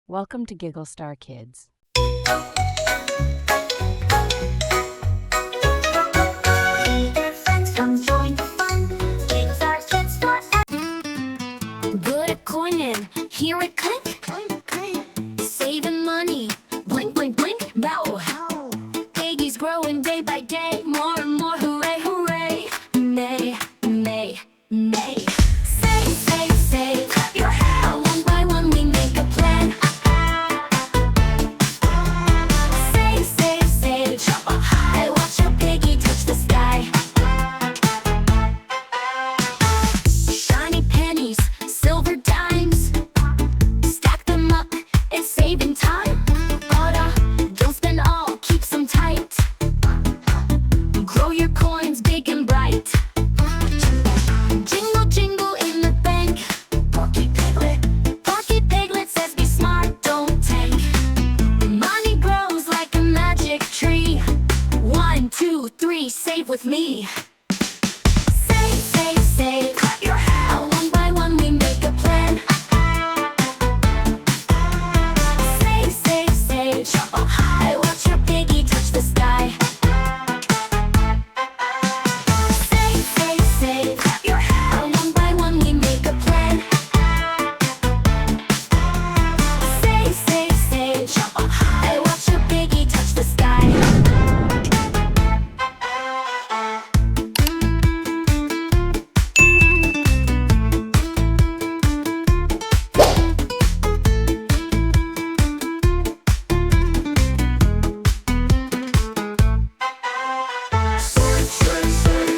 Welcome to Giggle Star Kids. Friends come join the fun. Giggle Star Kids Good at coining, hear it click, clink, clink. Saving money, blink, blink, blink, bow. Piggy's growing day by day, more and more, hooray, hooray. May, May, May. Save, save, save, clap your hands. One by one we make a plan. Save, save, save, jump up high. Watch your piggy touch the sky. Shiny pennies, silver dimes, stack them up, it's saving time. But don't spend all, keep some tight. Grow your coins big and bright. Jingle, jingle in the bank. Pocket piglet says be smart, don't tank. Money grows like a magic tree. 1, 2, 3, save with me. Save, save, save, clap your hands. One by one we make a plan. Save, save, save, jump up high. Watch your piggy touch the sky. Save, save, save, clap your hands. One by one we make a plan. Save, save, save, jump up high. Watch your piggy touch the sky.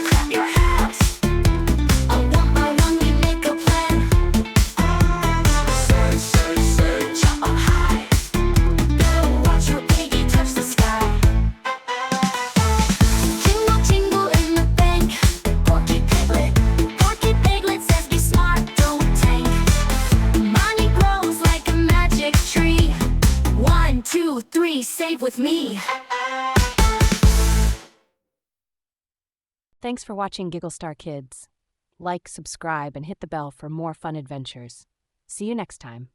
Clap your hands. One by one we make a plan. Jump up high. Watch your piggy touch the sky. Jingle, jingle in the bank. Pocket piglet says be smart, don't tank. Money grows like a magic tree. 1, 2, 3, save with me. Thanks for watching Giggle Star Kids. Like, subscribe, and hit the bell for more fun adventures. See you next time.